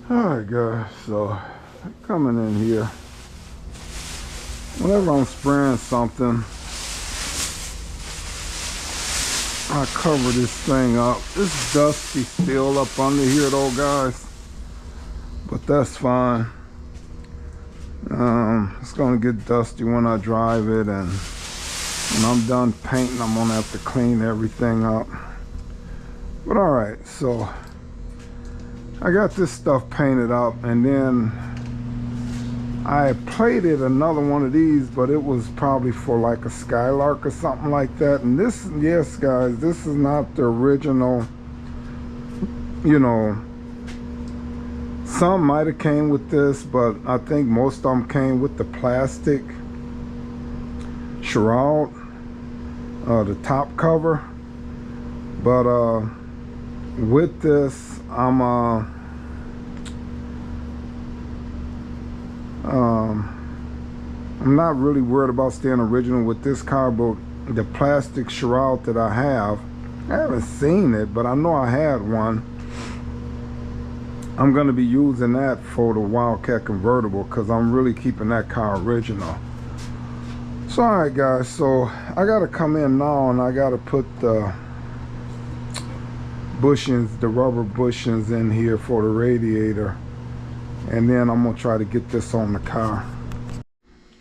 Alright guys, so coming in here, whenever I'm spraying something, I cover this thing up. It's dusty still up under here though guys, but that's fine. It's gonna get dusty when I drive it, and when I'm done painting I'm gonna have to clean everything up. But alright, so I got this stuff painted up, and then I plated another one of these, but it was probably for like a Skylark or something like that. And this, yes guys, this is not the original, you know, some might have came with this, but I think most of them came with the plastic shroud, the top cover. But with this, I'm not really worried about staying original with this car, but the plastic shroud that I haven't seen it, but I know I had one. I'm going to be using that for the Wildcat convertible because I'm really keeping that car original. So alright guys, so I got to come in now and I got to put the bushings, the rubber bushings in here for the radiator, and then I'm gonna try to get this on the car.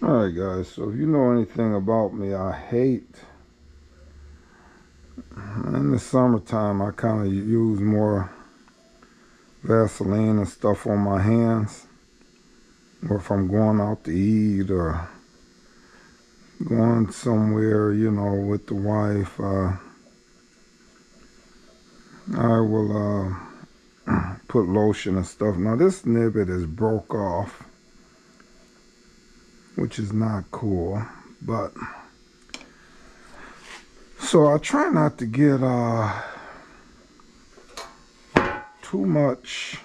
Alright guys, so if you know anything about me, I hate, in the summertime I kind of use more Vaseline and stuff on my hands, or if I'm going out to eat or going somewhere, you know, with the wife, I will put lotion and stuff. Now this nibbit is broke off, which is not cool, but so I try not to get too much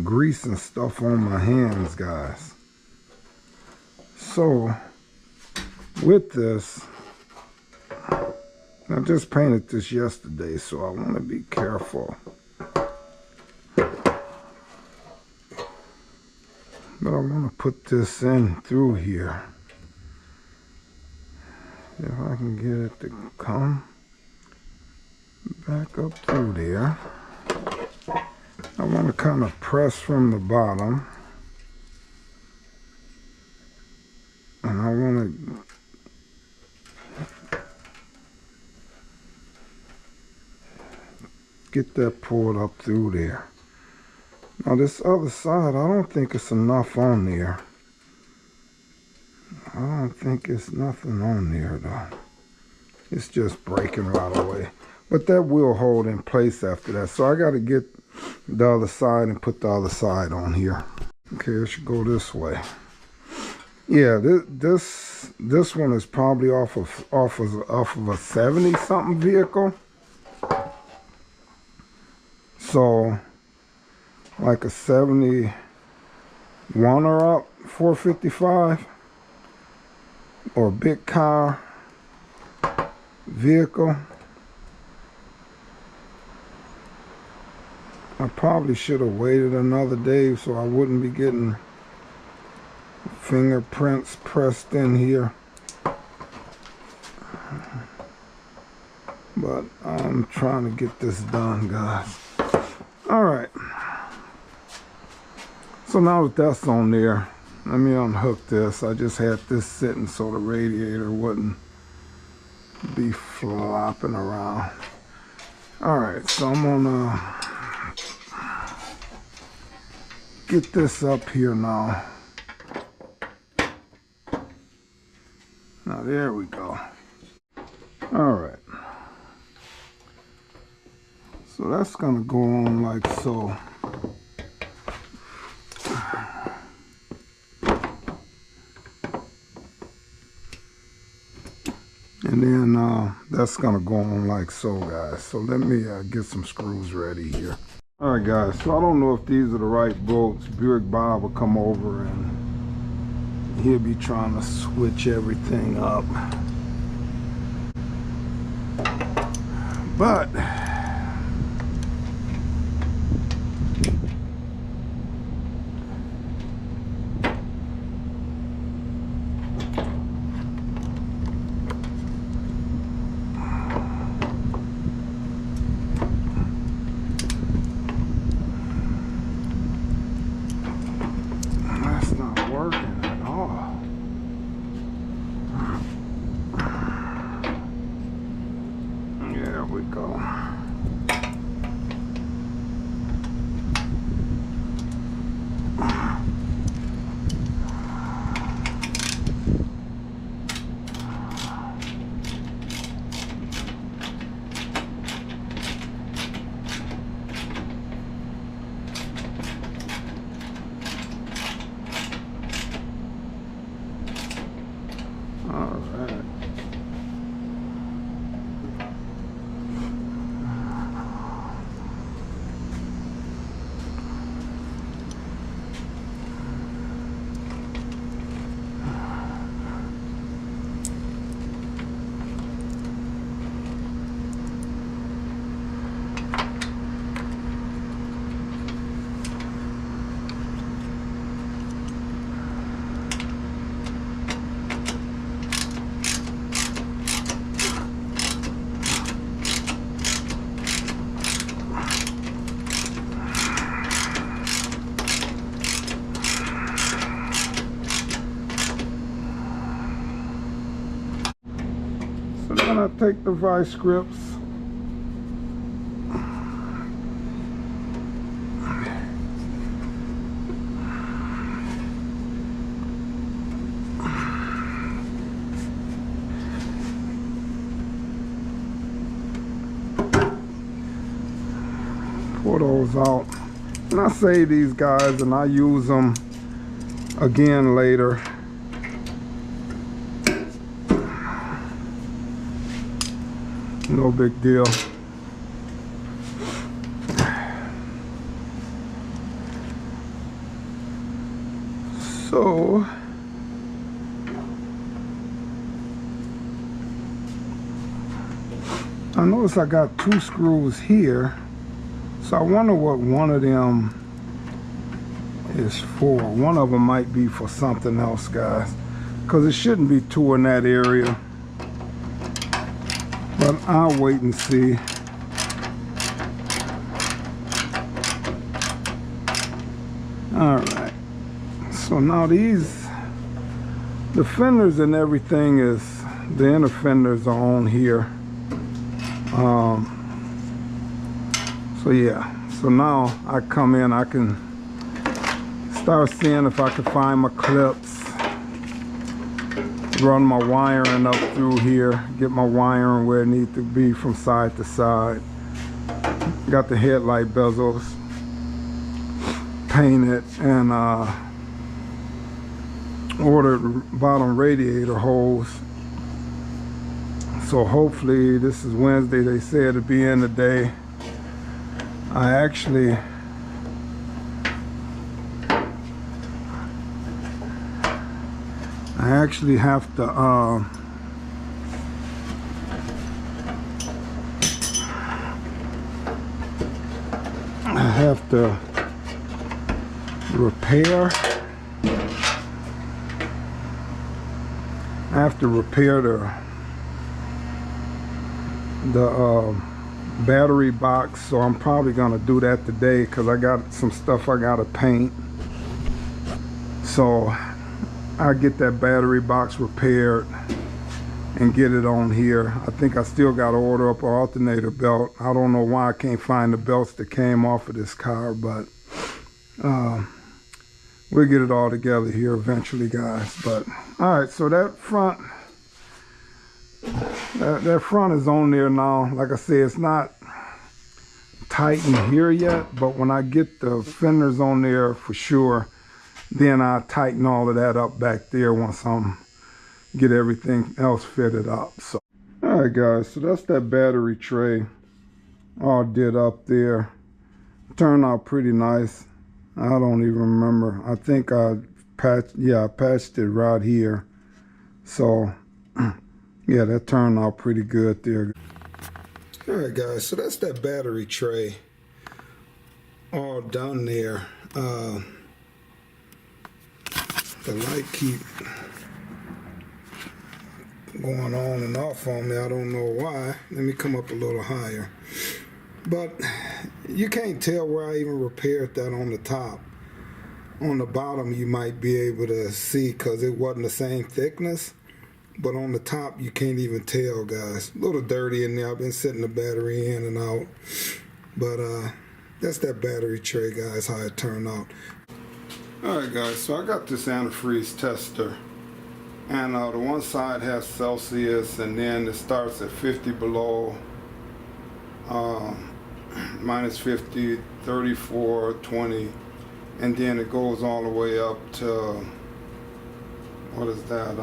grease and stuff on my hands guys. So with this, I just painted this yesterday, so I want to be careful. But I want to put this in through here. If I can get it to come back up through there. I want to kind of press from the bottom. And I want to get that pulled up through there. Now this other side, I don't think it's enough on there. I don't think it's nothing on there though. It's just breaking right away. But that will hold in place after that. So I got to get the other side and put the other side on here. Okay, it should go this way. Yeah, this one is probably off of a 70 something vehicle. So like a 71 or up 455, or a big car vehicle. I probably should have waited another day so I wouldn't be getting fingerprints pressed in here. But I'm trying to get this done guys. Alright, so now that that's on there, let me unhook this. I just had this sitting so the radiator wouldn't be flopping around. Alright, so I'm gonna get this up here now. Now there we go. Alright. So that's gonna go on like so. And then that's gonna go on like so guys. So let me get some screws ready here. Alright guys, so I don't know if these are the right bolts. Buick Bob will come over and he'll be trying to switch everything up. But There we go. So then I take the vice grips, pour those out, and I save these guys and I use them again later. No big deal. So I notice I got 2 screws here, so I wonder what one of them is for. One of them might be for something else, guys, because it shouldn't be 2 in that area. But I'll wait and see. Alright. So now these, the fenders and everything is, the inner fenders are on here. So yeah. So now I come in, I can start seeing if I can find my clips. Run my wiring up through here, get my wiring where it needs to be from side to side. Got the headlight bezels painted and ordered bottom radiator holes. So hopefully, this is Wednesday, they said it'll be in today. I actually have to repair. I have to repair the battery box, so I'm probably gonna do that today because I got some stuff I gotta paint. So I'll get that battery box repaired and get it on here. I think I still got to order up an alternator belt. I don't know why I can't find the belts that came off of this car, but we'll get it all together here eventually, guys. But all right, so that front is on there now. Like I said, it's not tight in here yet, but when I get the fenders on there for sure, then I'll tighten all of that up back there once I'm get everything else fitted up. So all right, guys, so that's that battery tray all did up there. Turned out pretty nice. I don't even remember. I think I patched it right here. So yeah, that turned out pretty good there. All right, guys, so that's that battery tray all done there. The light keep going on and off on me. I don't know why. Let me come up a little higher. But you can't tell where I even repaired that on the top. On the bottom you might be able to see because it wasn't the same thickness. but on the top you can't even tell, guys. A little dirty in there. I've been setting the battery in and out, but that's that battery tray, guys, how it turned out. Alright guys, so I got this antifreeze tester, and the one side has Celsius, and then it starts at 50 below, minus 50, 34, 20, and then it goes all the way up to, what is that,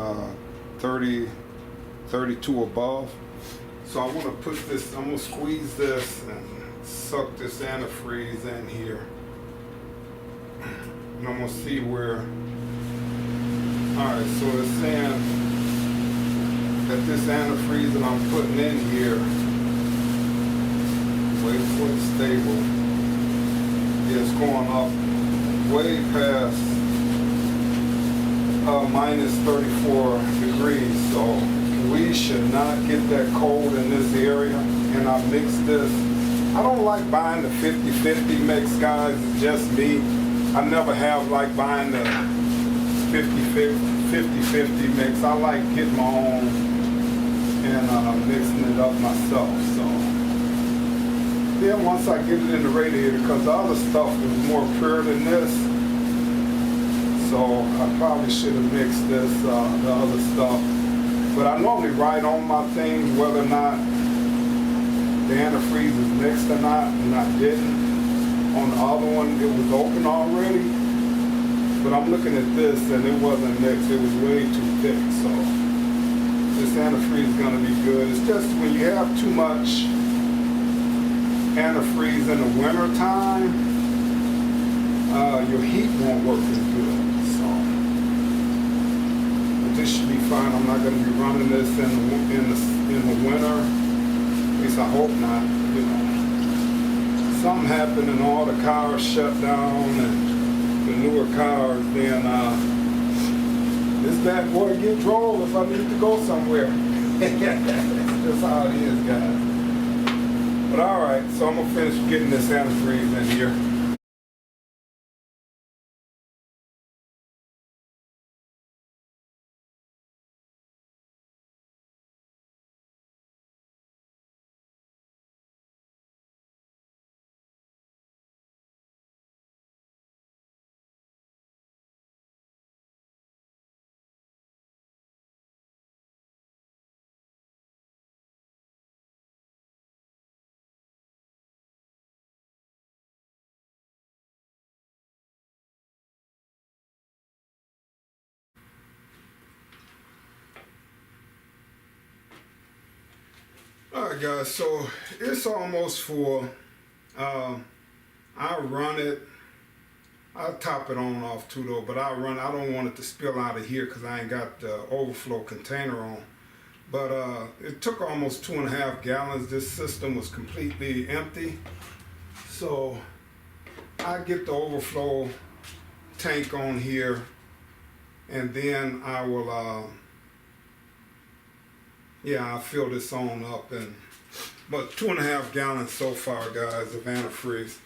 30, 32 above. So I want to put this, I'm going to squeeze this and suck this antifreeze in here. And I'm going to see where, alright, so it's saying that this antifreeze that I'm putting in here, wait for it stable, is going up way past minus 34 degrees, so we should not get that cold in this area. And I mixed this. I don't like buying the 50-50 mix, guys, it's just me. I never have like buying the 50-50 mix. I like getting my own and mixing it up myself. So then once I get it in the radiator, because the other stuff is more pure than this, so I probably should have mixed this, the other stuff. But I normally write on my things whether or not the antifreeze is mixed or not, and I didn't. On the other one, it was open already. But I'm looking at this, and it wasn't mixed. It was way too thick, so this antifreeze is gonna be good. It's just when you have too much antifreeze in the winter time, your heat won't work as good. This should be fine. I'm not going to be running this in the winter. At least I hope not. You know, something happened and all the cars shut down, and the newer cars. Then this bad boy get drove if I need to go somewhere. That's how it is, guys. But all right, so I'm gonna finish getting this antifreeze in here. Alright guys, so it's almost full. I run it, I'll top it on and off too though, but I don't want it to spill out of here because I ain't got the overflow container on. But it took almost 2.5 gallons. This system was completely empty. So I get the overflow tank on here, and then I will I'll fill this on up, but 2.5 gallons so far, guys, of antifreeze.